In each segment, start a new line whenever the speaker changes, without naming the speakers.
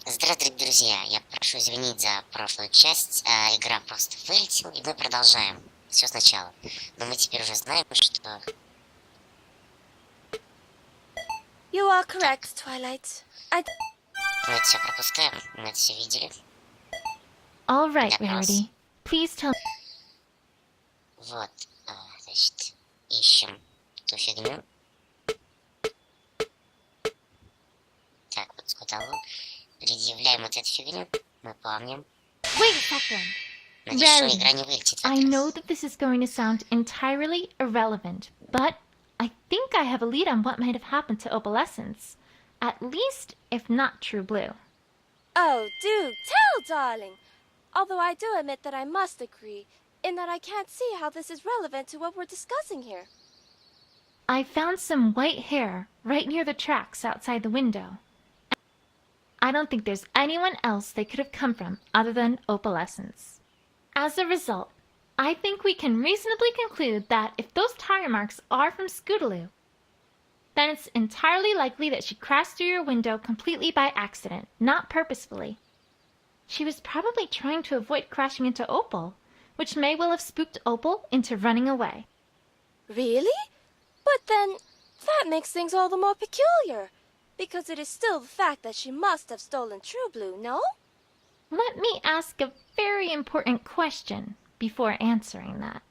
Здравствуйте, друзья! Я прошу извинить за прошлую часть. Игра просто вылетела, и мы продолжаем. Все сначала. Но мы теперь уже знаем, что...
You are
Так,
correct, Twilight.
мы это все пропускаем, мы это все видели.
All right,
Допрос.
Rarity. Please tell.
Вот, значит, ищем ту фигню. Так, вот Scootaloo. Предъявляем вот эту фигню. Мы помним.
Wait a second.
Надеюсь, что
Rarity,
игра не вылетит в
I
этот
know
раз.
that this is going to sound entirely irrelevant, but I think I have a lead on what might have happened to Opalescence. At least, if not True Blue.
Oh, do tell, darling! Although I do admit that I must agree, in that I can't see how this is relevant to what we're discussing here.
I found some white hair right near the tracks outside the window. I don't think there's anyone else they could have come from other than Opalescence. As a result, I think we can reasonably conclude that if those tire marks are from Scootaloo, then it's entirely likely that she crashed through your window completely by accident, not purposefully. She was probably trying to avoid crashing into Opal, which may well have spooked Opal into running away.
Really? But then, that makes things all the more peculiar, because it is still the fact that she must have stolen True Blue, no?
Let me ask a very important question before answering that.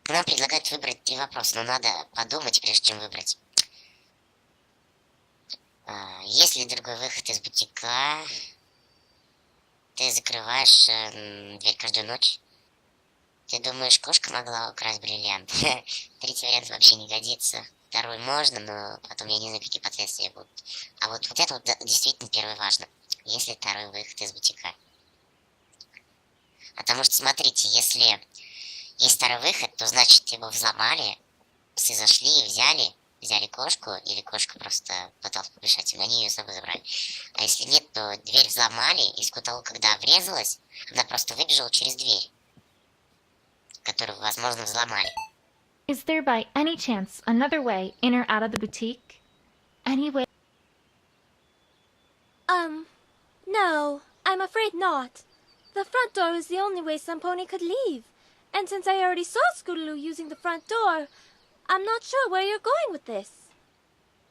Нам предлагают выбрать 3 вопроса, но надо подумать, прежде чем выбрать. Есть ли другой выход из бутика? Ты закрываешь дверь каждую ночь? Ты думаешь, кошка могла украсть бриллиант? Третий вариант вообще не годится. Второй можно, но потом я не знаю, какие последствия будут. А вот это вот действительно первое важно. Есть ли второй выход из бутика? Потому что, смотрите, если есть второй выход, то значит его взломали, псы зашли и взяли кошку, или кошка просто пыталась побежать, и они ее с собой забрали. А если нет, то дверь взломали, и Scootaloo, когда врезалась, она просто выбежала через дверь, которую, возможно, взломали.
Is there by any chance another way in or out of the boutique? Any way?
No, I'm afraid not. The front door is the only way Samponi could leave. And since I already saw Scootaloo using the front door, I'm not sure where you're going with this.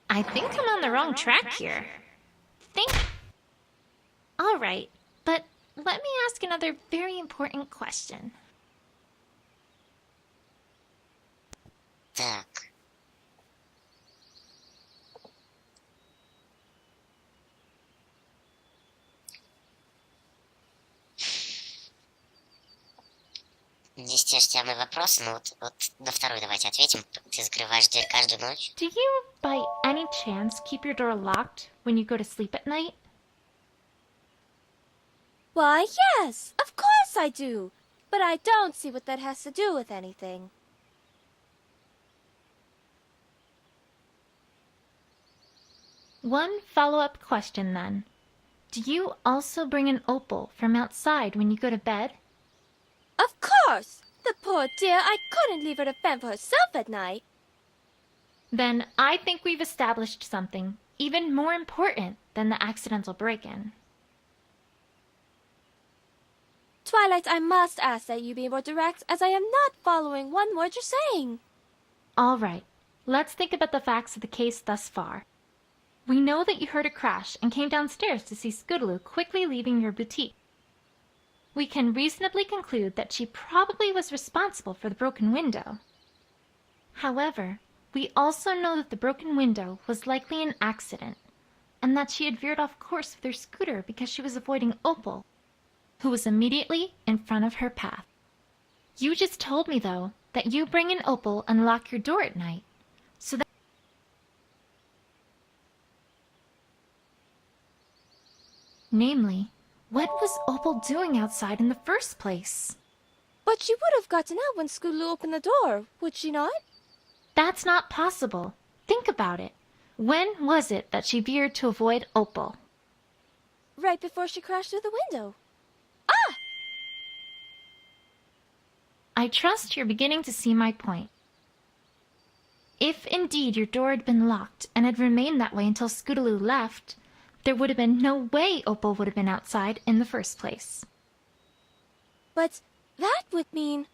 I think I'm on the wrong track here. All right, but let me ask another very important question.
Так. Здесь те же самые вопросы, но вот на второй давайте ответим. Ты закрываешь дверь каждую ночь?
Do you, by any chance, keep your door locked when you go to sleep at night?
Why, yes, of course I do. But I don't see what that has to do with anything.
One follow-up question then. Do you also bring an opal from outside when you go to bed?
Of course! The poor dear, I couldn't leave her to fend for herself at night.
Then I think we've established something even more important than the accidental break-in.
Twilight, I must ask that you be more direct, as I am not following one word you're saying.
All right, let's think about the facts of the case thus far. We know that you heard a crash and came downstairs to see Scootaloo quickly leaving your boutique. We can reasonably conclude that she probably was responsible for the broken window. However, we also know that the broken window was likely an accident, and that she had veered off course with her scooter because she was avoiding Opal, who was immediately in front of her path. You just told me, though, that you bring an Opal and lock your door at night, so that... Namely, what was Opal doing outside in the first place?
But she would have gotten out when Scootaloo opened the door, would she not?
That's not possible. Think about it. When was it that she veered to avoid Opal?
Right before she crashed through the window. Ah!
I trust you're beginning to see my point. if indeed your door had been locked and had remained that way until Scootaloo left, there would have been no way Opal would have been outside in the first place.
But that would mean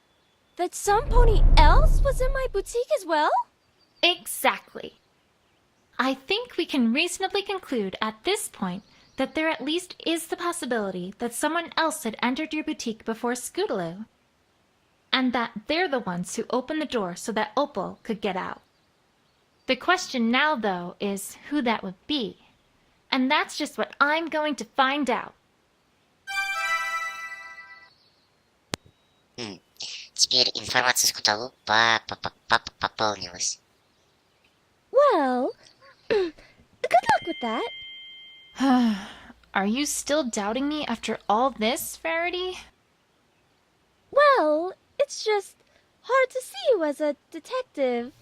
that some pony else was in my boutique as well?
Exactly. I think we can reasonably conclude at this point that there at least is the possibility that someone else had entered your boutique before Scootaloo, and that they're the ones who opened the door so that Opal could get out. The question now, though, is who that would be, and that's just what I'm going to find out.
Теперь информация Scootaloo пополнилась.
Well, good luck with that.
Are you still doubting me after all this, Rarity?
Well, it's just hard to see you as a detective.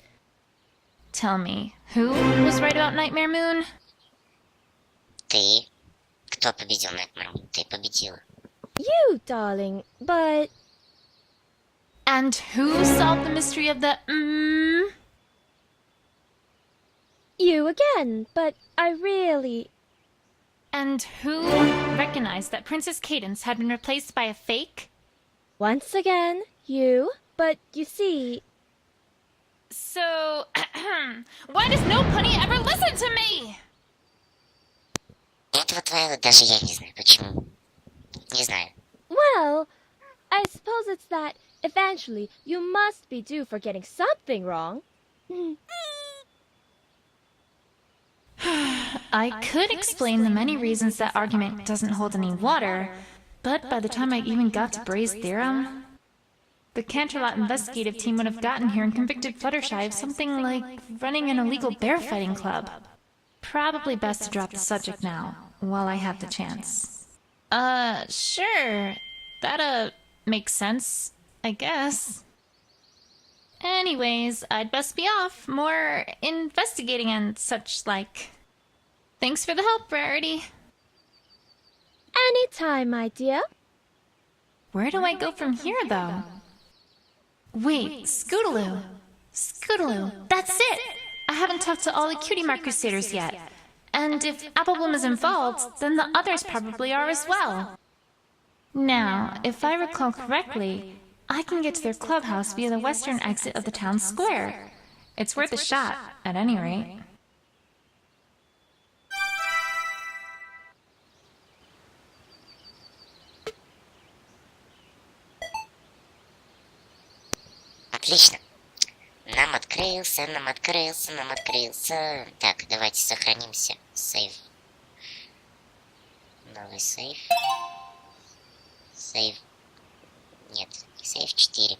Tell me, who was right about Nightmare Moon?
Ты? Кто победил Nightmare Moon? Ты победила.
You, darling, but...
And who solved the mystery of the
You again, but I really...
And who recognized that Princess Cadence had been replaced by a fake?
Once again, you, but you see...
So, why does no pony ever listen to me?
Этого твоего даже я не знаю, почему. Не знаю.
Well, I suppose it's that eventually you must be due for getting something wrong.
I could explain the many reasons that argument doesn't hold any water, but by the time I even got to Bray's theorem, the Canterlot investigative team would have gotten here and convicted Fluttershy of something like running an illegal bear fighting club. Probably best to drop the subject now, while I have the chance. Sure. That, makes sense, I guess. Anyways, I'd best be off. More investigating and such like. Thanks for the help, Rarity.
Anytime, my dear.
Where do I go from here, though? Wait, Scootaloo. Scootaloo, that's it! I haven't talked to all the Cutie Mark Crusaders yet. And if Applebloom is involved, then the others probably are as well. Now, if I recall correctly, I can get to their clubhouse via the western exit of the town square. It's worth a shot, at any rate.
Отлично. Нам открылся, нам открылся, нам открылся. Так, давайте сохранимся. Сейв. Новый сейв. Сейв. Нет, не сейв 4.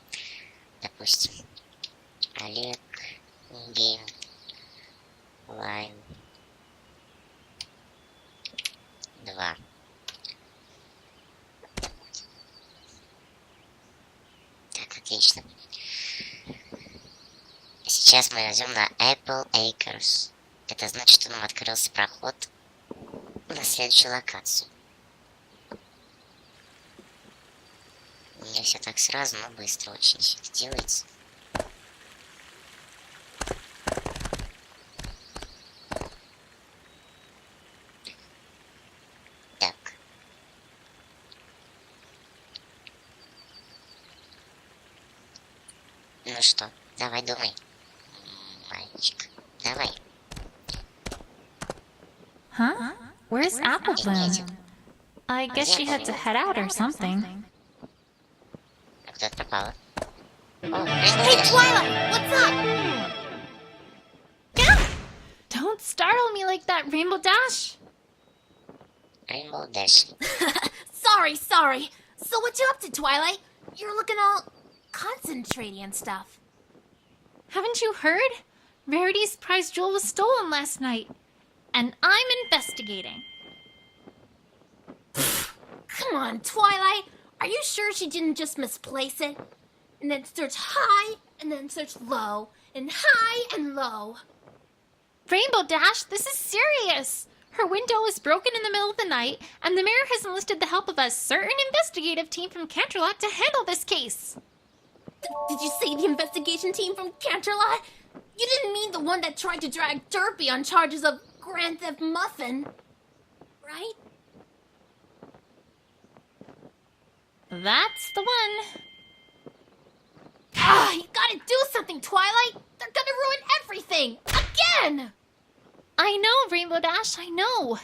Допустим. Олег. Гейм. Лайн. 2. Так, отлично. Сейчас мы идем на Apple Acres. Это значит, что нам открылся проход на следующую локацию. Не все так сразу, но быстро очень все это делается. Так. Ну что, давай думай. Мальчик, давай.
Huh? Where's Applebloom? I guess she had to head out or something.
А куда-то пропала.
Hey, Twilight! What's up?
Don't startle me like that, Rainbow Dash!
Rainbow Dash.
Sorry. So what you up to, Twilight? You're looking all concentrating and stuff.
Haven't you heard? Rarity's prize jewel was stolen last night. And I'm investigating.
Come on, Twilight. Are you sure she didn't just misplace it? And then search high, and then search low, and high and low.
Rainbow Dash, this is serious! Her window was broken in the middle of the night, and the mayor has enlisted the help of a certain investigative team from Canterlot to handle this case.
Did you say the investigation team from Canterlot? You didn't mean the one that tried to drag Derpy on charges of Grand Theft Muffin, right?
That's the one.
You gotta do something, Twilight! They're gonna ruin everything! Again!
I know, Rainbow Dash, I know.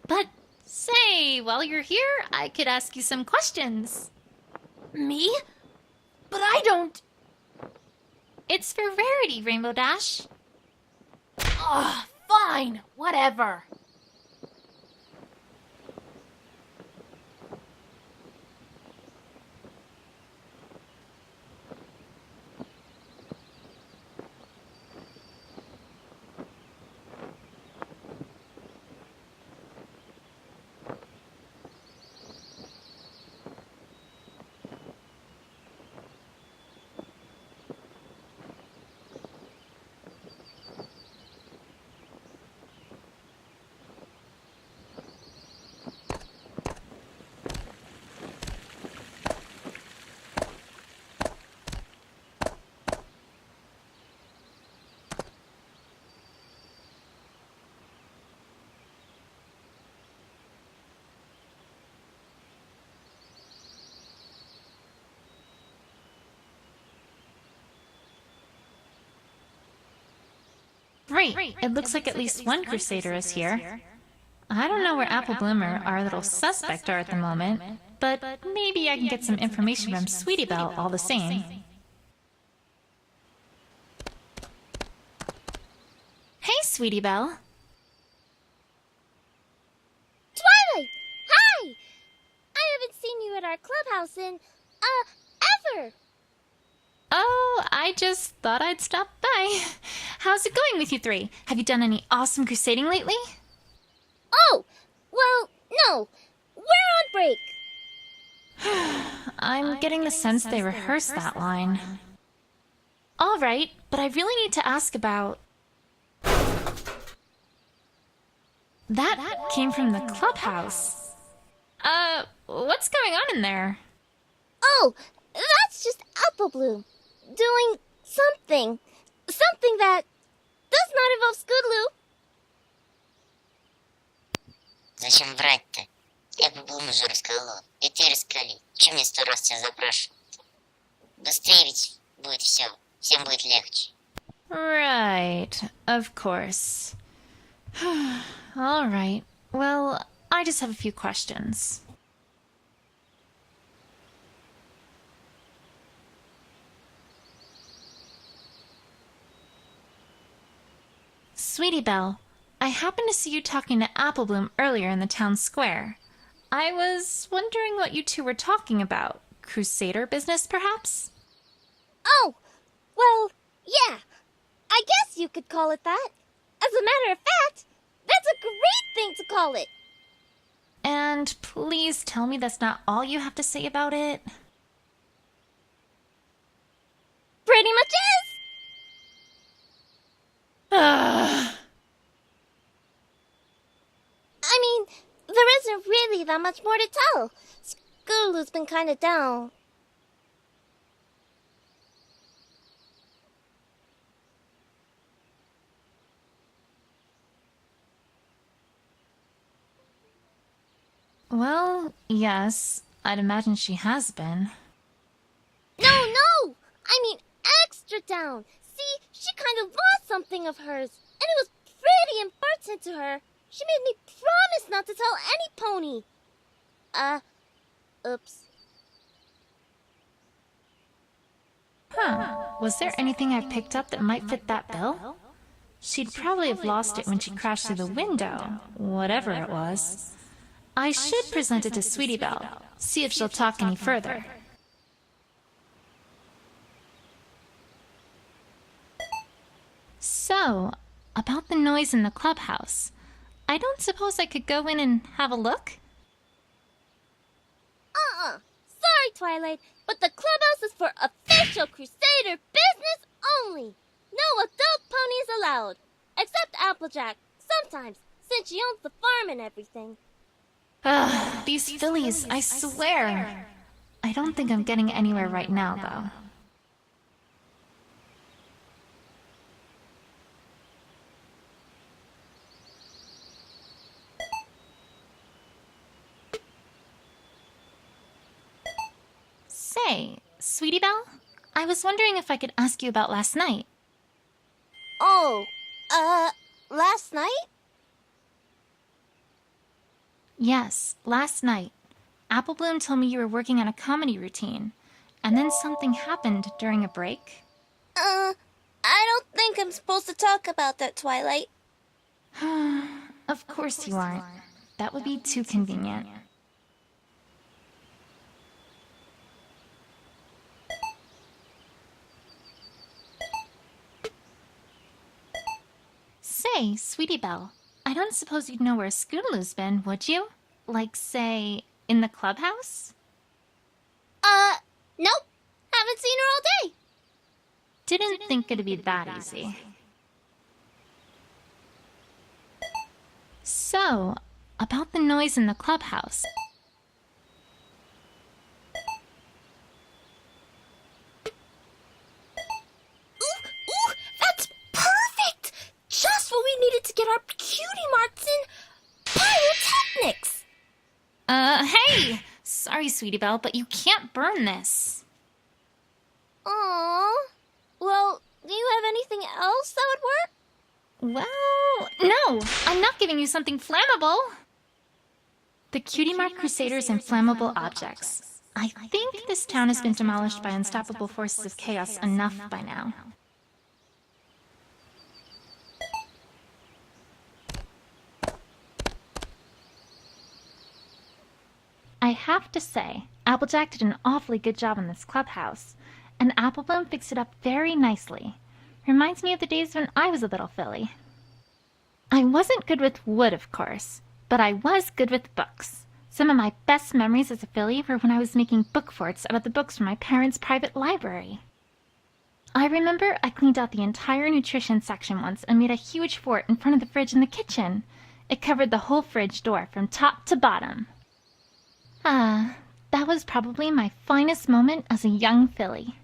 But, say, while you're here, I could ask you some questions.
Me? But I don't...
It's for rarity, Rainbow Dash.
Fine. Whatever.
Right, it looks like at least one Crusader is here. I don't know where Apple Bloom or our little suspect are at the moment, but maybe I can get some information from Sweetie Belle all the same. Hey, Sweetie Belle.
Twilight! Hi! I haven't seen you at our clubhouse in, ever!
Oh, I just thought I'd stop by. How's it going with you three? Have you done any awesome crusading lately?
Oh, well, no. We're on break.
I'm getting the sense they rehearsed that line. All right, but I really need to ask about... That came from the clubhouse. What's going on in there?
Oh, that's just Apple Bloom. Doing something. Something that does not involve Scootaloo.
Зачем врать-то? Я бы был уже расколол. И ты раскали. Чем мне 100 раз тебя запрашивать? Быстрее ведь будет все. Всем будет легче.
Right, of course. All right. Well, I just have a few questions. Sweetie Belle, I happened to see you talking to Apple Bloom earlier in the town square. I was wondering what you two were talking about. Crusader business, perhaps?
Oh, well, yeah. I guess you could call it that. As a matter of fact, that's a great thing to call it.
And please tell me that's not all you have to say about it.
Pretty much is. I mean, there isn't really that much more to tell. Scootaloo's been kind of down.
Well, yes, I'd imagine she has been.
No! I mean extra down. See, she kind of lost something of hers, and it was pretty important to her. She made me promise not to tell any pony. Oops.
Huh. Was there anything I picked up that might fit that bill? She'd probably have lost it when she crashed through the window, whatever it was. I should present it to Sweetie Belle, see if she'll talk any further. So, about the noise in the clubhouse. I don't suppose I could go in and have a look?
Sorry, Twilight, but the clubhouse is for official Crusader business only. No adult ponies allowed. Except Applejack, sometimes, since she owns the farm and everything.
Ugh, these fillies, I swear. I don't think I'm getting anywhere right now, though. Say, Sweetie Belle, I was wondering if I could ask you about last night.
Oh, last night?
Yes, last night. Apple Bloom told me you were working on a comedy routine, and then something happened during a break.
I don't think I'm supposed to talk about that, Twilight.
Of course you aren't. That would be too convenient. Say, Sweetie Belle, I don't suppose you'd know where Scootaloo's been, would you? Like, say, in the clubhouse?
Nope. Haven't seen her all day.
Didn't think it'd be that easy. So, about the noise in the clubhouse.
Ooh, that's perfect! Just what we needed to get our cutie marks in pyrotechnics!
Hey! Sorry, Sweetie Belle, but you can't burn this.
Aww. Well, do you have anything else that would work?
Well, no! I'm not giving you something flammable! The Cutie Mark Crusaders and Flammable Objects. I think this town has been demolished by unstoppable forces of chaos enough by now. I have to say, Applejack did an awfully good job in this clubhouse, and Apple Bloom fixed it up very nicely. Reminds me of the days when I was a little filly. I wasn't good with wood, of course, but I was good with books. Some of my best memories as a filly were when I was making book forts out of the books from my parents' private library. I remember I cleaned out the entire nutrition section once and made a huge fort in front of the fridge in the kitchen. It covered the whole fridge door from top to bottom. That was probably my finest moment as a young filly.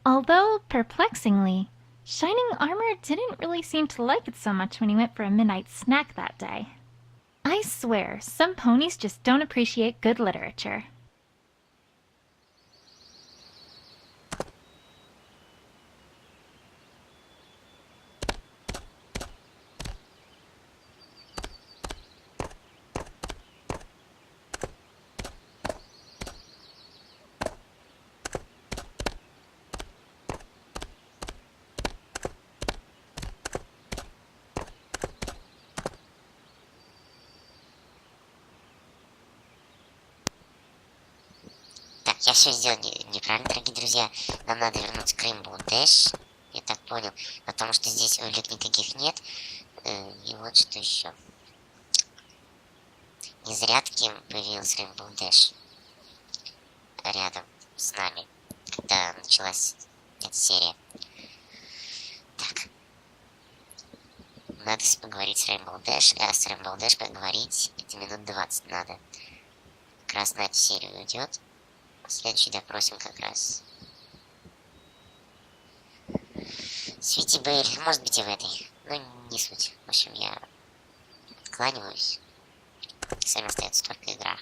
Although, perplexingly, Shining Armor didn't really seem to like it so much when he went for a midnight snack that day. I swear, some ponies just don't appreciate good literature.
Я все сделал неправильно, дорогие друзья. Нам надо вернуться к Rainbow Dash. Я так понял. Потому что здесь улик никаких нет. И вот что еще. Не зря таким появился Rainbow Dash рядом с нами, когда началась эта серия. Так. Надо поговорить с Rainbow Dash. А с Rainbow Dash поговорить это минут 20 надо. Как раз на эту серию уйдет. Следующий допросим как раз. Свитти, Бель, может быть и в этой. Но не суть. В общем, я откланиваюсь. С вами остается только игра.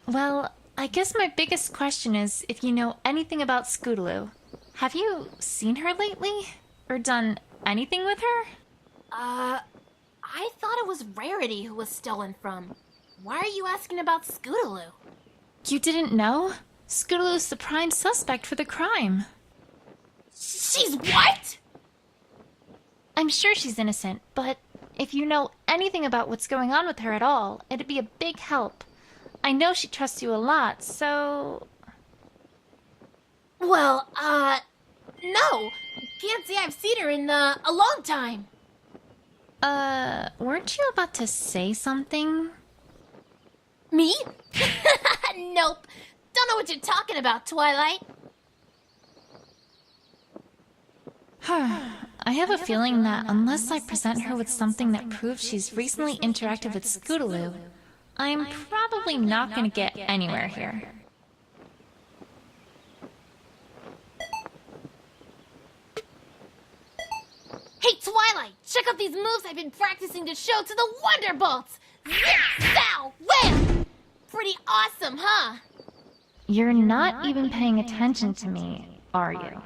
Well, I guess my biggest question is if you know anything about Scootaloo. Have you seen her lately? Or done anything with her?
I thought it was Rarity who was stolen from. Why are you asking about Scootaloo?
You didn't know? Scootaloo's the prime suspect for the crime.
She's what?
I'm sure she's innocent, but if you know anything about what's going on with her at all, it'd be a big help. I know she trusts you a lot, so...
Well, no. Can't say I've seen her in, a long time.
Weren't you about to say something?
Me? Nope. Don't know what you're talking about, Twilight.
I have a feeling that unless I present her with something that proves she's recently interacted with Scootaloo, I'm probably not going to get anywhere here.
Hey, Twilight! Check out these moves I've been practicing to show to the Wonderbolts! Zip, zow, wham! Pretty awesome, huh?
You're not even paying attention to me, are you?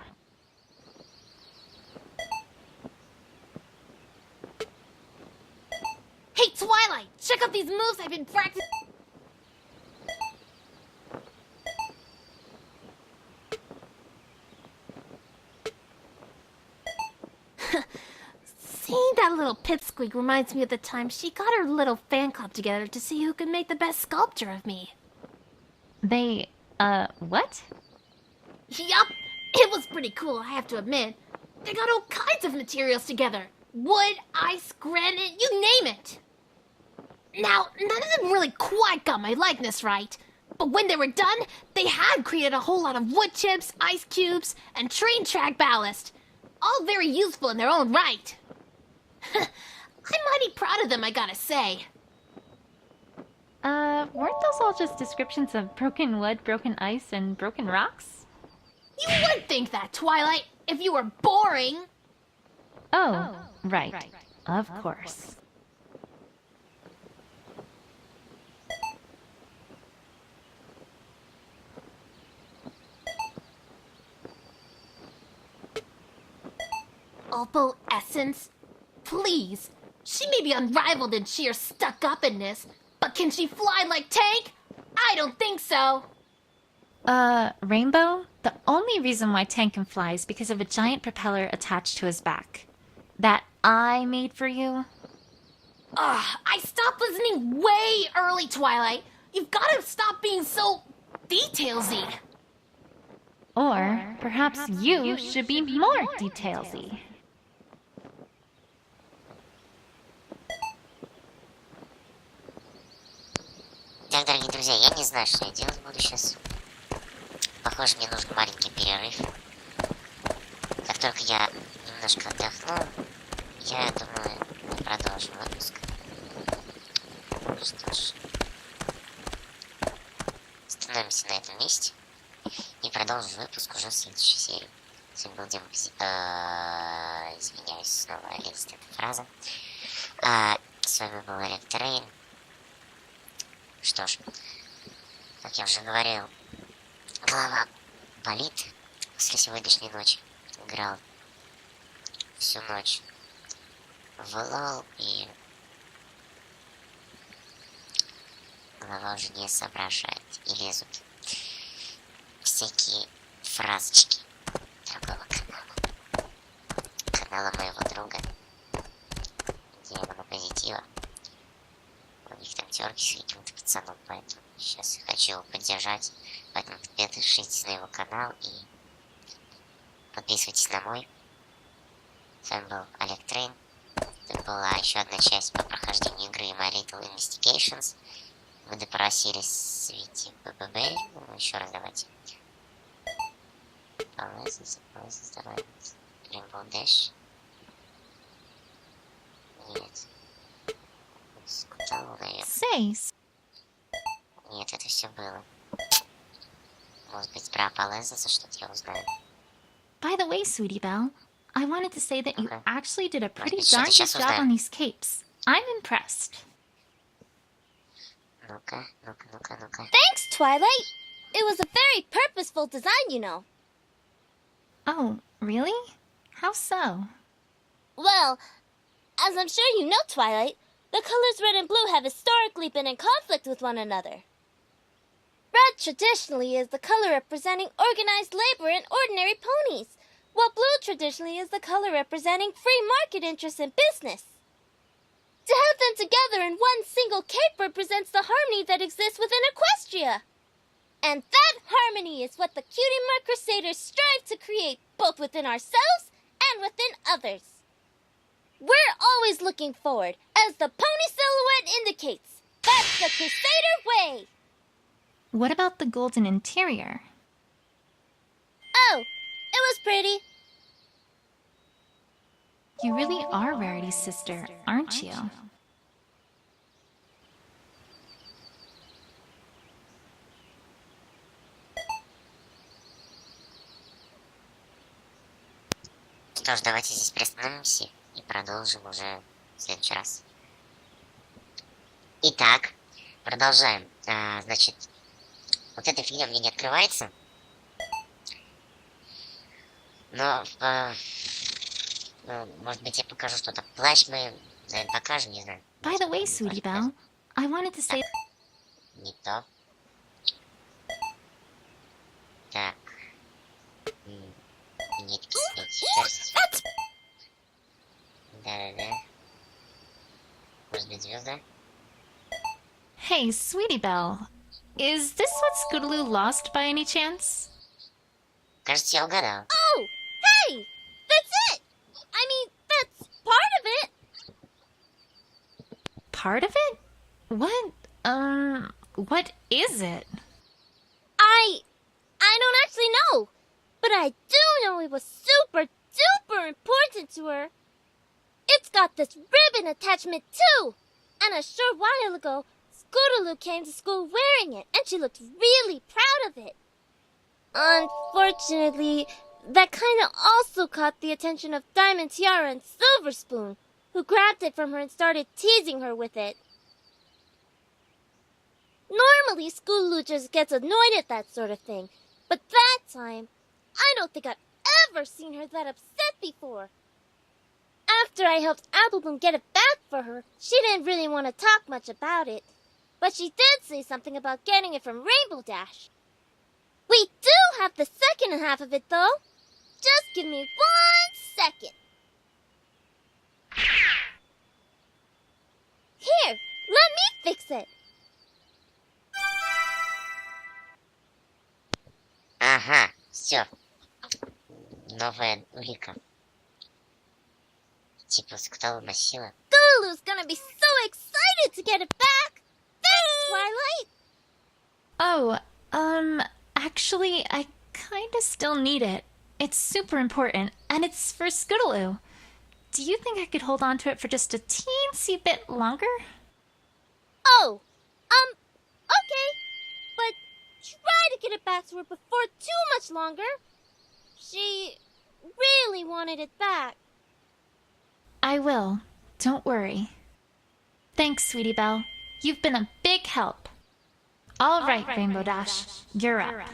Hey, Twilight! Check out these moves I've been practicing. Seeing that little pipsqueak reminds me of the time she got her little fan club together to see who could make the best sculpture of me.
They, what?
Yup, it was pretty cool, I have to admit. They got all kinds of materials together. Wood, ice, granite, you name it. Now, none of them really quite got my likeness right. But when they were done, they had created a whole lot of wood chips, ice cubes, and train track ballast. All very useful in their own right. I'm mighty proud of them, I gotta say.
Weren't those all just descriptions of broken wood, broken ice, and broken rocks?
You would think that, Twilight, if you were boring.
Oh, right. Of course.
Opal Essence? Please. She may be unrivaled in sheer stuck-uppedness, but can she fly like Tank? I don't think so.
Rainbow? The only reason why Tank can fly is because of a giant propeller attached to his back. That I made for you?
I stopped listening way early, Twilight. You've gotta stop being so detailsy.
Or perhaps you should be more detailsy.
Так, дорогие друзья, я не знаю, что я делать буду сейчас. Похоже, мне нужен маленький перерыв. Как только я немножко отдохну, я думаю, мы продолжим выпуск. Что ж, остановимся на этом месте и продолжим выпуск уже в следующей серии. Сегодня был Дима, извиняюсь, снова лезет эта фраза. С вами был Рейн. Что ж, как я уже говорил, голова болит после сегодняшней ночи. Играл всю ночь в лол, и голова уже не соображает. И лезут всякие фразочки другого канала. Канала моего друга, где много позитива. У них там терки с каким-то пацаном, поэтому сейчас хочу его поддержать. Поэтому подпишитесь на его канал и подписывайтесь на мой. С вами был Олег Трейн. Это была еще одна часть по прохождению игры MyLittleInvestigations. Вы допросили Свитти Бель. Ну, еще раз давайте. Rainbow Dash. Нет. Scootaloo, наверное.
Say,
Нет, это все было. Может быть, про Полеза что-то я узнаю.
by the way, Sweetie Belle, I wanted to say that you
Okay.
actually did a pretty
Может быть,
darn
что-то
good
сейчас
job
узнаем.
on these capes. I'm impressed.
Ну-ка.
Thanks, Twilight. It was a very purposeful design, you know.
Oh, really? How so?
Well, as I'm sure you know, Twilight, the colors red and blue have historically been in conflict with one another. Red traditionally is the color representing organized labor and ordinary ponies, while blue traditionally is the color representing free market interests in business. To have them together in one single cape represents the harmony that exists within Equestria. And that harmony is what the Cutie Mark Crusaders strive to create, both within ourselves and within others. We're always looking forward, as the pony silhouette indicates. That's the Crusader way!
What about the golden interior?
Oh, it was pretty.
You really are Rarity's sister, aren't you?
Что ж, давайте здесь приостановимся и и продолжим уже в следующий раз. Итак, продолжаем. Значит, вот эта фигня мне не открывается. Но, может быть, я покажу что-то. Плащ мы, наверное, покажем, не знаю.
By the way, Sweetie Belle, I wanted to say...
Не то. Так. Нитки, шерсть. Да-да-да. Может быть, звезда?
Hey, Sweetie Belle, is this what Scootaloo lost by any chance?
Кажется, я угадал.
Oh, hey! That's it! I mean, that's part of it!
Part of it? What is it?
I don't actually know, but I do know it was super duper important to her. It's got this ribbon attachment too, and a short while ago, Scootaloo came to school wearing it, and she looked really proud of it. Unfortunately, that kind of also caught the attention of Diamond Tiara and Silver Spoon, who grabbed it from her and started teasing her with it. Normally, Scootaloo just gets annoyed at that sort of thing, but that time, I don't think I've ever seen her that upset before. After I helped Applebloom get it back for her, she didn't really want to talk much about it, but she did say something about getting it from Rainbow Dash. We do have the second half of it, though. Just give me 1 second. Here, let me fix it.
Ага, все. Новая улика. Типа Scootaloo носила.
Scootaloo's gonna be so excited to get it back. Thanks, Twilight.
Oh, actually, I kinda still need it. It's super important, and it's for Scootaloo. Do you think I could hold on to it for just a teensy bit longer?
Oh, okay. But try to get it back to her before too much longer. She really wanted it back.
I will. Don't worry. Thanks, Sweetie Belle. You've been a big help. All right, Rainbow Dash. You're up.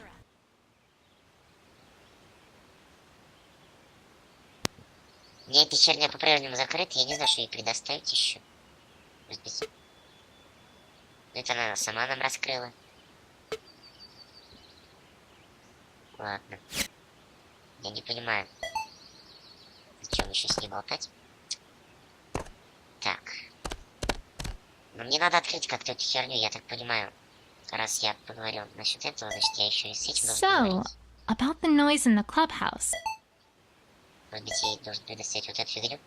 У меня эта херня по-прежнему закрыта, я не знаю, что ей предоставить еще. Может быть... Это она сама нам раскрыла. Ладно. Я не понимаю, зачем еще с ней болтать. Так. Но мне надо открыть как-то эту херню, я так понимаю. Раз я поговорил насчет этого, значит, я еще и с этим должен поговорить.
About the noise in the clubhouse.
Может быть, я ей должен предоставить вот эту фигню?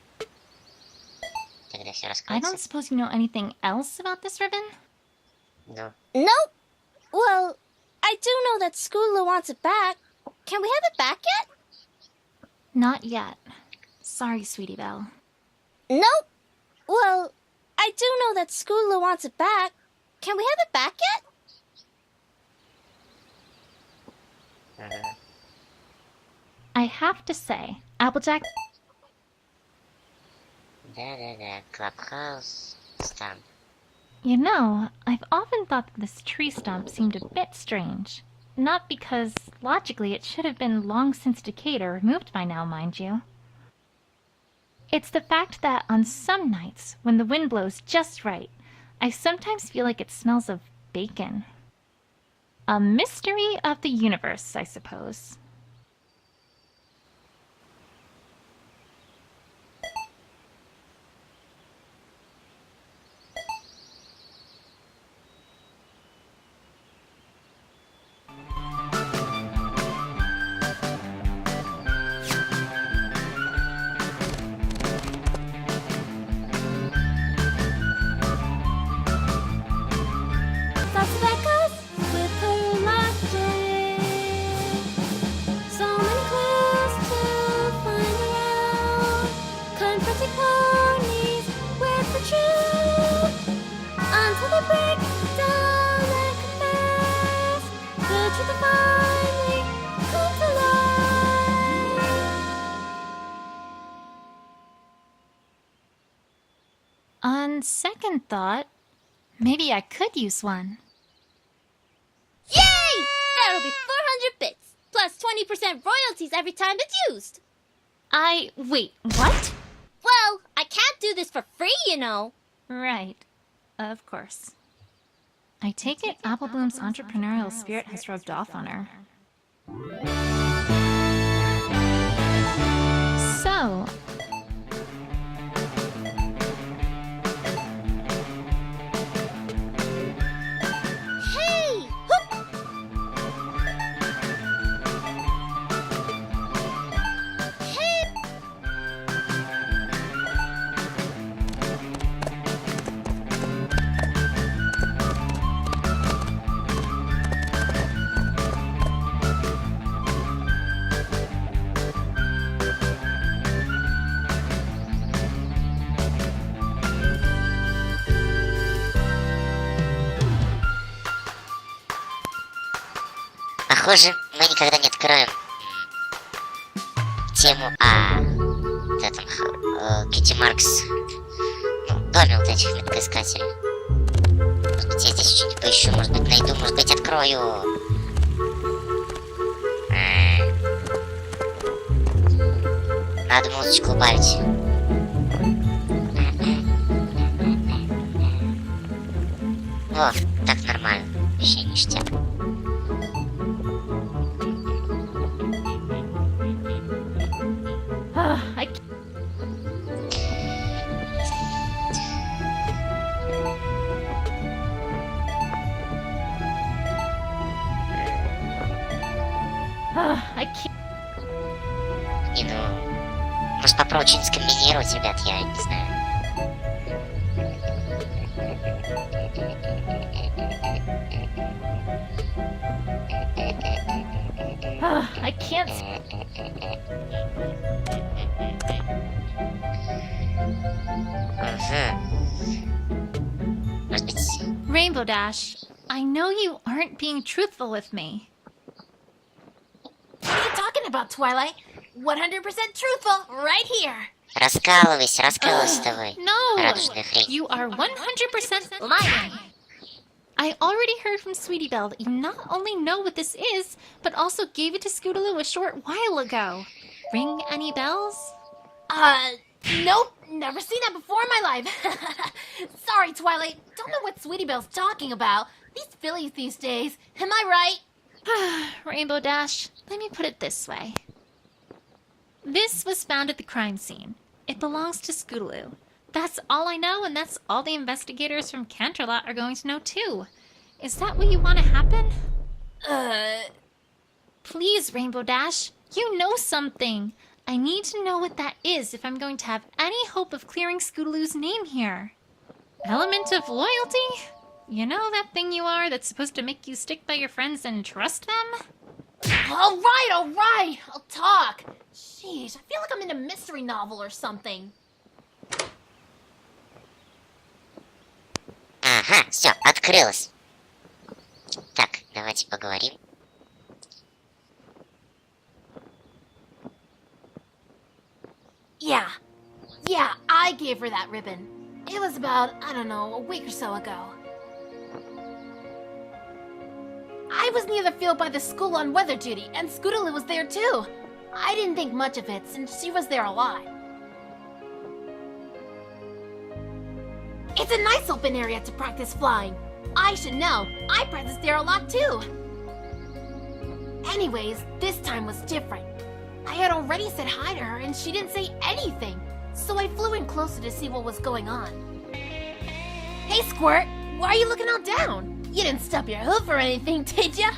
Тогда все
I
раскроется.
don't suppose you know anything else about this ribbon?
Ну,
Nope. Well, I do know that Scootaloo wants it back. Can we have it back yet?
Not yet. Sorry, Sweetie Belle.
Nope. Well, I do know that Scootaloo wants it back. Can we have it back yet?
I have to say, Applejack...
да-да-да, Clubhouse, Stamp.
You know, I've often thought that this tree stump seemed a bit strange. Not because, logically, it should have been long since decayed or removed by now, mind you. It's the fact that on some nights, when the wind blows just right, I sometimes feel like it smells of bacon. A mystery of the universe, I suppose.
With her logic.
On second thought, maybe I could use one.
Yay! That'll be 400 bits, plus 20% royalties every time it's used.
Wait, what?
Well, I can't do this for free, you know.
Right. Of course. I take it Apple Bloom's entrepreneurial spirit has rubbed off on her. So...
Hey! Hoop! Hey!
Похоже, мы никогда не откроем тему о этом Кьюти Маркс, доме вот этих меткоискателей. Может быть, я здесь что-нибудь поищу, может быть, найду, может быть, открою. Надо музычку убавить. Во, так нормально. Вообще ништяк.
I... I can't...
Не, ну... Может, попробовать что-нибудь скомбинировать, ребят, я не знаю.
I can't...
Может быть...
Rainbow Dash, I know you aren't being truthful with me.
What are you talking about, Twilight? 100% truthful, right here.
Раскалывайся с тобой.
No!
Радужная хрень.
You are 100% lying. I already heard from Sweetie Belle that you not only know what this is, but also gave it to Scootaloo a short while ago. Ring any bells?
Nope. Never seen that before in my life. Sorry, Twilight. Don't know what Sweetie Belle's talking about. These fillies these days. Am I right?
Rainbow Dash, let me put it this way. This was found at the crime scene. It belongs to Scootaloo. That's all I know, and that's all the investigators from Canterlot are going to know too. Is that what you want to happen? Please, Rainbow Dash, you know something. I need to know what that is if I'm going to have any hope of clearing Scootaloo's name here. Element of loyalty? You know that thing you are that's supposed to make you stick by your friends and trust them?
All right. I'll talk. Jeez, I feel like I'm in a mystery novel or something.
Ага, все, открылось. Так, давайте поговорим.
Yeah, I gave her that ribbon. It was about, I don't know, a week or so ago. I was near the field by the school on weather duty, and Scootaloo was there too. I didn't think much of it, since she was there a lot. It's a nice open area to practice flying. I should know. I practice there a lot too. Anyways, this time was different. I had already said hi to her and she didn't say anything. So I flew in closer to see what was going on. Hey, Squirt, why are you looking all down? You didn't stub your hoof or anything, did ya?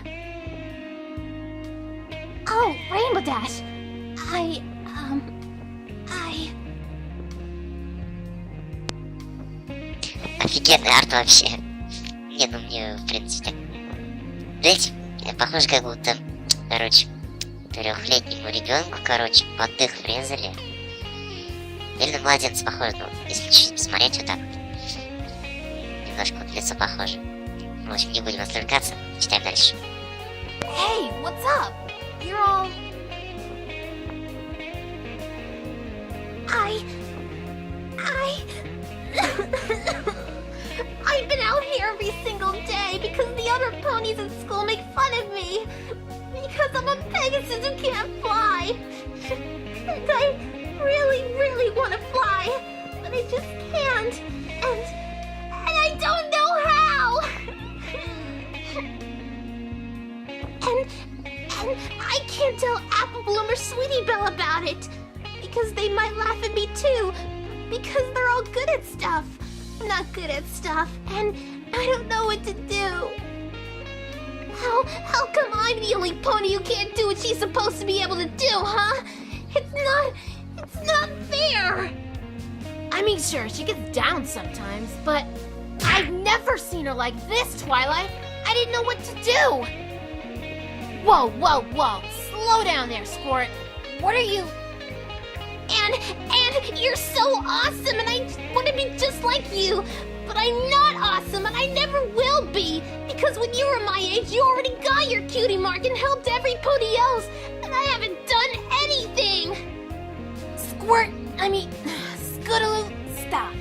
Oh, Rainbow Dash.
Офигенный арт вообще. Не, ну мне, в принципе, так... Знаете, похоже, как будто, короче, 3-летнему ребенку, короче, под дых врезали. Или на младенца похоже, ну, если чуть посмотреть вот так вот. Немножко вот лицо похоже. В общем, не будем отвлекаться, читаем дальше.
Hey, what's up? You're all... I... fly. Because I'm a Pegasus who can't fly. And I really, really want to fly. But I just can't. And I don't know how. And I can't tell Apple Bloom or Sweetie Belle about it. Because they might laugh at me too. Because they're all good at stuff. I'm not good at stuff. And I don't know what to do. How come I'm the only pony who can't do what she's supposed to be able to do, huh? It's not fair. I mean, sure, she gets down sometimes, but I've never seen her like this, Twilight. I didn't know what to do. Whoa, whoa, whoa. Slow down there, Squirt. What are you... And you're so awesome, and I want to be just like you. But I'm not awesome, and I never will be. Because when you were my age, you already got your cutie mark and helped every pony else. And I haven't done anything. Scootaloo, stop.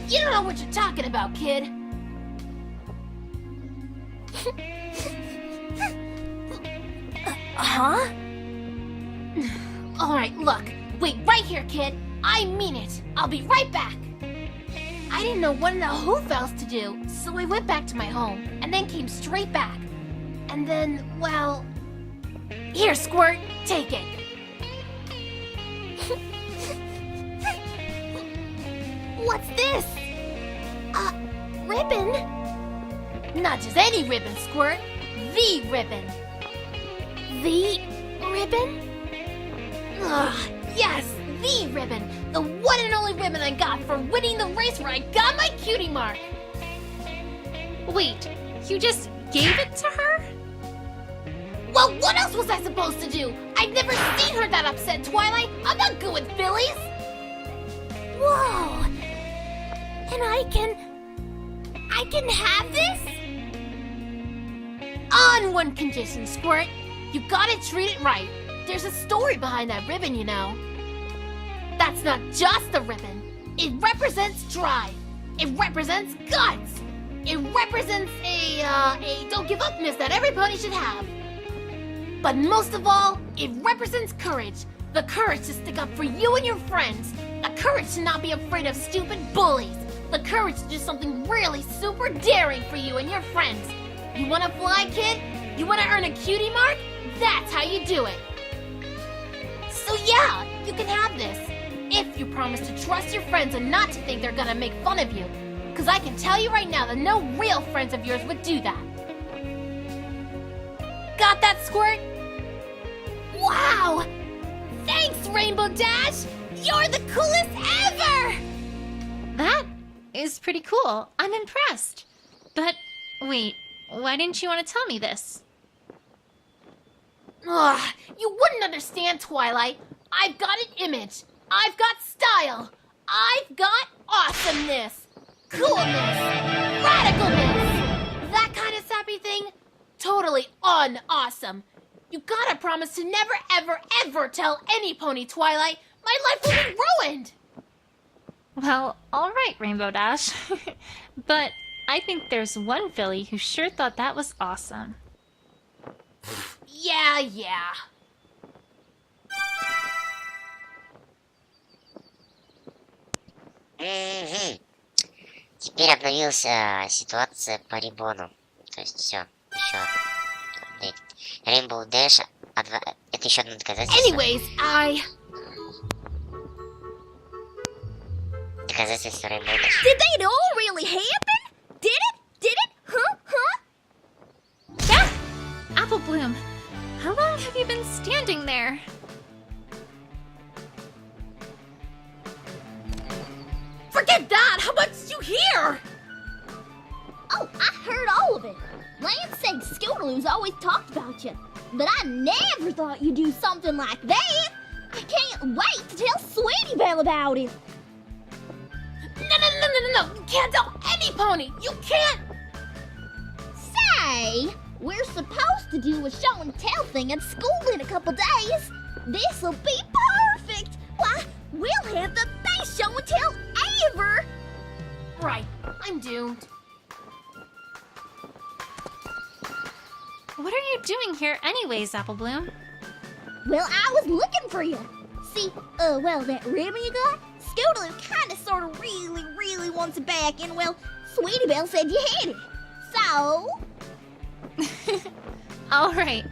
You don't know what you're talking about, kid. Huh? Alright, look. Wait right here, kid. I mean it. I'll be right back. I didn't know what in the hoof else to do, so I went back to my home, and then came straight back. And then, well... Here, Squirt, take it. What's this? Ribbon? Not just any ribbon, Squirt. The ribbon. The ribbon? Ugh, yes, the ribbon. The one and only ribbon I got for winning the race where I got my cutie mark.
Wait, you just gave it to her?
Well, what else was I supposed to do? I've never seen her that upset, Twilight. I'm not good with fillies. Whoa. And I can have this? On one condition, Squirt. You gotta treat it right. There's a story behind that ribbon, you know. That's not just a ribbon. It represents drive. It represents guts. It represents a don't give upness that every pony should have. But most of all, it represents courage. The courage to stick up for you and your friends. The courage to not be afraid of stupid bullies. The courage to do something really super daring for you and your friends. You wanna fly, kid? You wanna earn a cutie mark? That's how you do it. So yeah, you can have this. If you promise to trust your friends and not to think they're gonna make fun of you. Because I can tell you right now that no real friends of yours would do that. Got that, Squirt? Wow! Thanks, Rainbow Dash! You're the coolest ever!
That is pretty cool. I'm impressed. But wait, why didn't you want to tell me this?
Ugh, you wouldn't understand, Twilight. I've got an image. I've got style. I've got awesomeness. Coolness. Radicalness. That kind of sappy thing? Totally un-awesome. You gotta promise to never, ever, ever tell any pony, Twilight. My life will be ruined.
Well, all right, Rainbow Dash. But I think there's one filly who sure thought that was awesome.
Yeah.
Теперь обновилась ситуация по рибону. То есть все, еще апдейт. Rainbow Dash, это еще одно доказательство.
Anyways,
Доказательство Rainbow Dash.
Did it all really happen? Did it? Huh?
Yeah! Apple Bloom, how long have you been standing there?
forget that! How much did you hear?
Oh, I heard all of it. Lance said Scootaloo's always talked about you, but I never thought you'd do something like that. I can't wait to tell Sweetie Belle about it.
No. You can't tell any pony. You can't.
Say, we're supposed to do a show and tell thing at school in a couple days. This'll be perfect. Why, we'll have the best show and tell ever.
Right, I'm doomed.
What are you doing here anyways, Apple Bloom?
Well, I was looking for you. See, well, that ribbon you got, Scootaloo kinda sorta really wants it back, and well, Sweetie Belle said you had it. So...
Alright.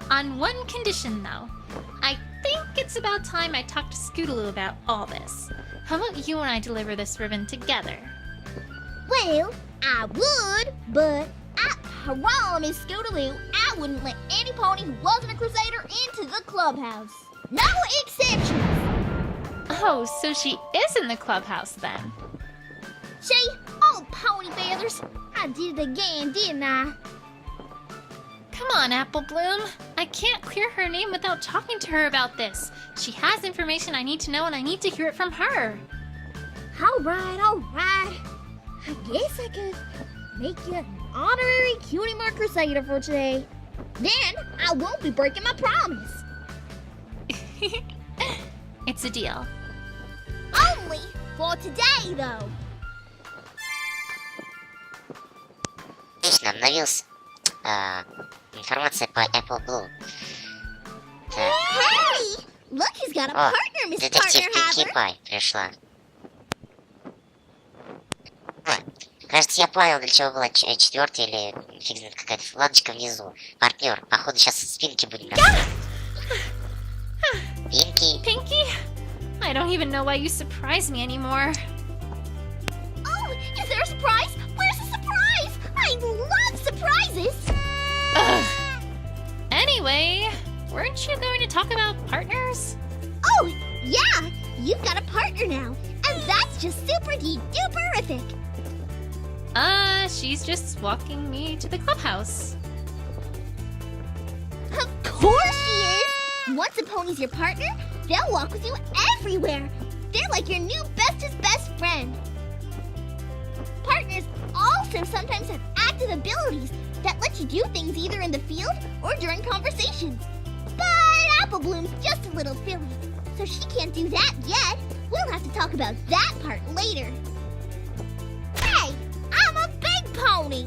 On one condition, though. I think it's about time I talked to Scootaloo about all this. How about you and I deliver this ribbon together?
Well, I would, but I promise Scootaloo I wouldn't let any pony who wasn't a crusader into the clubhouse. No exceptions!
Oh, so she is in the clubhouse then.
See? Oh, pony feathers. I did it again, didn't I?
Come on, Apple Bloom. I can't clear her name without talking to her about this. She has information I need to know and I need to hear it from her.
Alright. I guess I could make you an honorary cutie mark crusader for today. Then I won't be breaking my promise.
It's a deal.
Only for today, though.
Отлично, обновился. Информация по Apple Blue. Так.
Hey! Look, he's got a
О,
partner, Miss
детектив
Partner
Пинки
Haver.
Пай пришла. Кажется, я понял, для чего была четвертая или фиг знает какая-то вкладочка внизу. Партнер. Походу, сейчас с Пинки будем работать. Пинки.
Pinky? I don't even know why you surprise me anymore.
Oh, is there a surprise? Where's the surprise? I love surprises.
Ugh. Anyway, weren't you going to talk about partners?
Oh, yeah, you've got a partner now, and that's just super-duper-ific.
She's just walking me to the clubhouse.
Of course she is. Once a pony's your partner, they'll walk with you everywhere. They're like your new bestest best friend. Partners also sometimes have active abilities that let you do things either in the field or during conversations. But Apple Bloom's just a little silly, so she can't do that yet. We'll have to talk about that part later. Hey, I'm a big pony.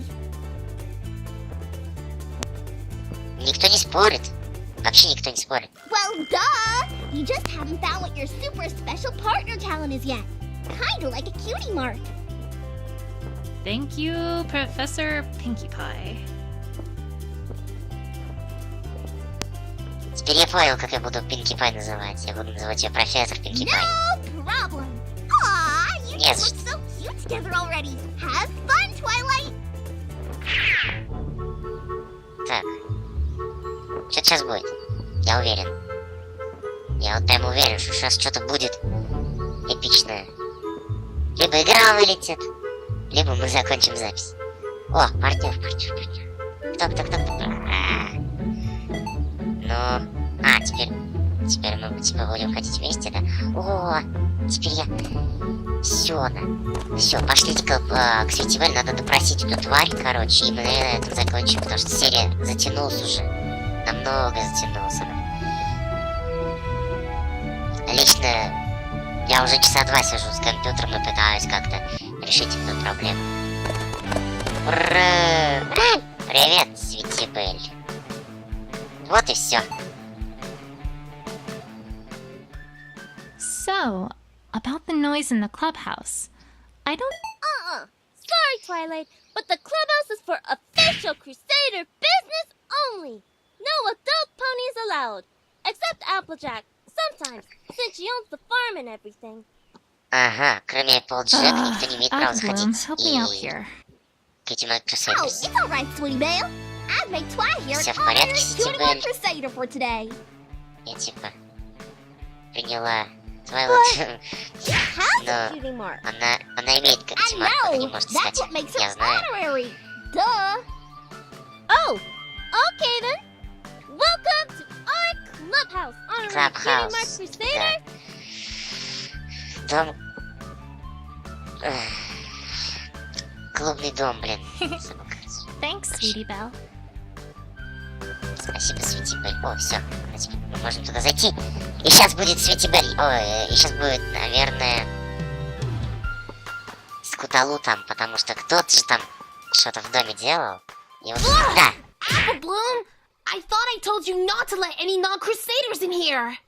Никто не спорит. Вообще никто не спорит.
Well, duh! You just haven't found what your super special partner talent is yet. Kinda like a cutie mark.
Thank you, Professor Pinkie Pie.
Теперь я понял, как я буду Пинки Пай называть. Я буду называть ее профессор Пинки Пай.
No problem. Aw, you
Yes.
two look so cute together already. Have fun, Twilight.
Так. Что сейчас будет? Я уверен. Я вот прям уверен, что сейчас что-то будет эпичное. Либо игра вылетит, либо мы закончим запись. О, партнер. Кто? Теперь мы типа будем ходить вместе, да? О, теперь я... Все, пошлите-ка к Свитти Бель, надо допросить эту тварь, короче, и мы на этом закончим, потому что серия затянулась уже. Намного затянулся. Лично я уже часа 2 сижу с компьютером и пытаюсь как-то решить эту проблему. Ура! Привет, Свитти Бель. Вот и все.
So, about the noise in the clubhouse. I don't...
Sorry, Twilight, but the clubhouse is for official Crusader business only. No adult ponies allowed. Except Applejack, sometimes, since she owns the farm and everything.
Ага, кроме Applejack, никто не имеет права
Apple Bloom,
заходить.
help me out here.
Cutie Crusaders.
Oh, it's all right, Sweetie Belle. I've made Twilight here
Всё
an
в порядке,
honorary
Свитти
cutie mark
Бель?
crusader for today.
Я типа приняла твою...
She has
No.
a cutie mark.
Она имеет
I
cutie mark, она не
know.
может
That's
стать.
what makes her
Я знаю.
honorary. Duh.
Oh, okay then. Welcome to our clubhouse, honorary
Clubhouse,
cutie mark Crusader.
Да. Дом... Клубный дом, блин.
Thanks, Sweetie Belle.
Спасибо, Свитти Бель. О, все. Мы можем туда зайти. И сейчас будет Свитти Бель. Ой, и сейчас будет, наверное, Scootaloo там, потому что кто-то же там что-то в доме делал. И вот... Да!
Apple Bloom! I thought I told you not to let any non-crusaders in here!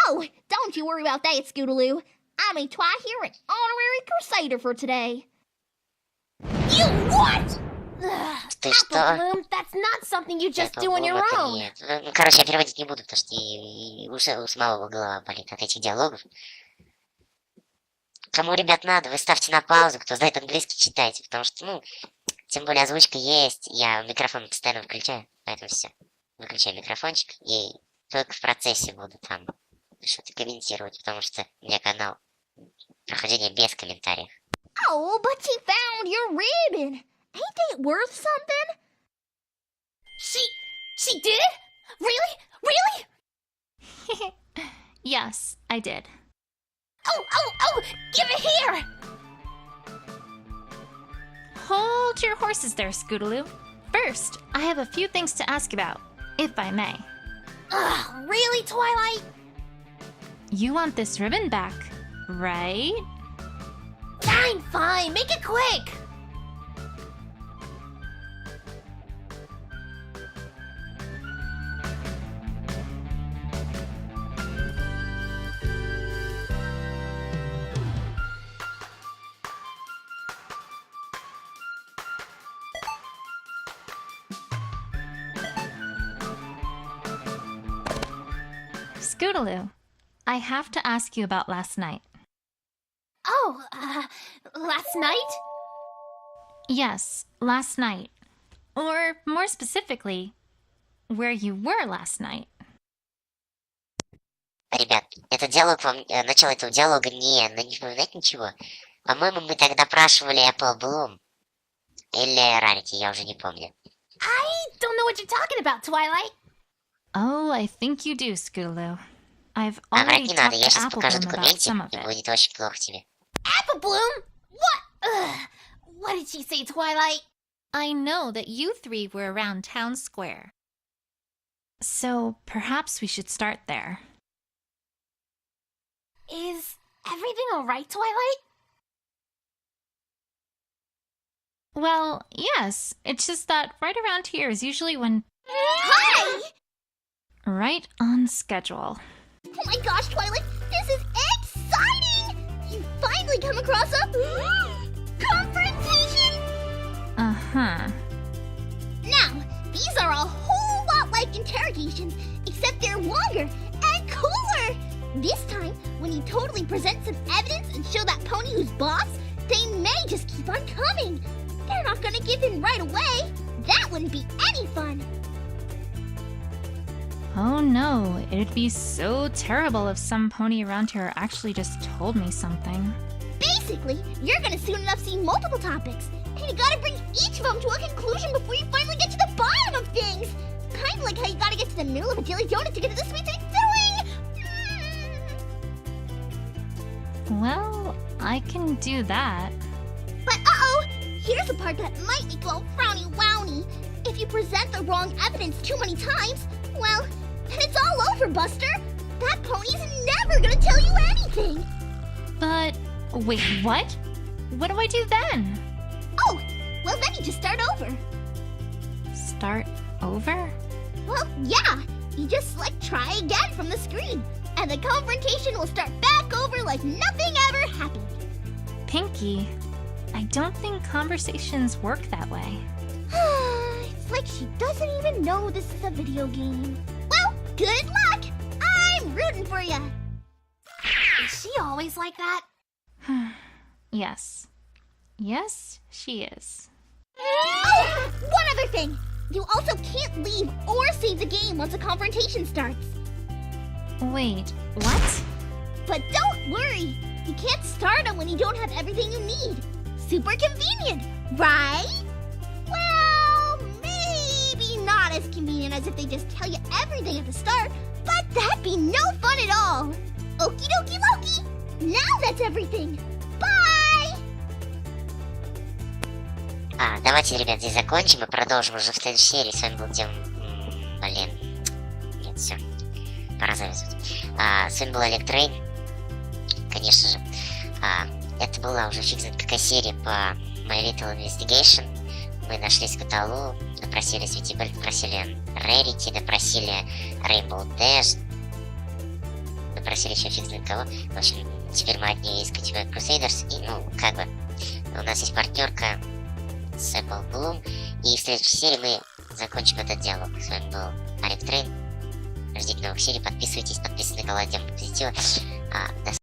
Oh, don't you worry about that, Scootaloo. I made Twi here an honorary crusader for today.
You what?
Ты
Apple
что?
Bloom, that's not something you just
Apple
do on
Bloom,
your
это
own.
нет. Ну, короче, я переводить не буду, потому что у самого голова болит от этих диалогов. Кому, ребят, надо, вы ставьте на паузу, кто знает английский, читайте, потому что, ну, тем более озвучка есть, я микрофон постоянно выключаю, поэтому все. Выключаю микрофончик и только в процессе буду там что-то комментировать, потому что у меня канал прохождения без комментариев.
Oh, but she found your ribbon. Ain't it worth something?
She did? Really? Really?
Yes, I did.
Oh, give it here!
Hold your horses there, Scootaloo. First, I have a few things to ask about, if I may.
Ugh, really, Twilight?
You want this ribbon back, right?
Fine, make it quick!
Scootaloo, I have to ask you about last night.
Oh, last night?
Yes, last night. Or, more specifically, where you were last night.
Ребят, этот диалог вам, начало этого диалога не напоминает ничего. По-моему, мы тогда допрашивали Apple Bloom. Или Рарити, я уже не помню.
I don't know what you're talking about, Twilight.
Oh, I think you do, Scootaloo. I've
А врать
already
не надо,
talked
я
to
сейчас
Apple
покажу
Bloom about
документик,
some of
и
it.
будет очень плохо тебе.
Apple Bloom? What? Ugh. What did she say, Twilight?
I know that you three were around town square. So perhaps we should start there.
Is everything alright, Twilight?
Well, yes. It's just that right around here is usually when...
Hi!
Right on schedule.
Oh my gosh, Twilight, this is exciting! You finally come across a confrontation!
Uh-huh.
Now, these are a whole lot like interrogations, except they're longer and cooler! This time, when you totally present some evidence and show that pony who's boss, they may just keep on coming. They're not gonna give in right away. That wouldn't be any fun.
Oh no, it'd be so terrible if some pony around here actually just told me something.
Basically, you're gonna soon enough see multiple topics, and you gotta bring each of them to a conclusion before you finally get to the bottom of things. Kind of like how you gotta get to the middle of a jelly donut to get to the sweet filling.
Well, I can do that.
But uh-oh, here's the part that might make you all frowny wowny. If you present the wrong evidence too many times, well, then it's all over, Buster. That pony's never gonna tell you anything.
But, wait, what? What do I do then?
Oh, well then you just start over.
Start over?
Well, yeah, you just try again from the screen, and the confrontation will start back over like nothing ever happened.
Pinky, I don't think conversations work that way.
It's like she doesn't even know this is a video game. Well, good luck! I'm rooting for you.
Is she always like that?
Yes. Yes, she is.
Oh, one other thing. You also can't leave or save the game once a confrontation starts.
Wait, what?
But don't worry. You can't start them when you don't have everything you need. Super convenient, right? Well, maybe not as convenient as if they just tell you everything at the start, but that'd be no fun at all. Okie dokie Loki. Now that's everything. Bye!
Давайте, ребят, здесь закончим и продолжим уже в следующей серии. С вами был Блин. Нет, все. Пора завязывать. С вами был Электрейн. Конечно же. Это была уже фиг знает какая серия по My Little Investigation. Мы нашли Scootaloo, допросили Свитти, Бель, допросили Рарити, допросили Rainbow Dash, допросили еще фиг знает кого. В общем, теперь мы одни из категории Crusaders, и, ну, как бы, у нас есть партнерка с Apple Bloom, и в следующей серии мы закончим этот диалог. С вами был Арик Трейн. Ждите новых серий, подписывайтесь, подписывайтесь на канал Всем, позитива. До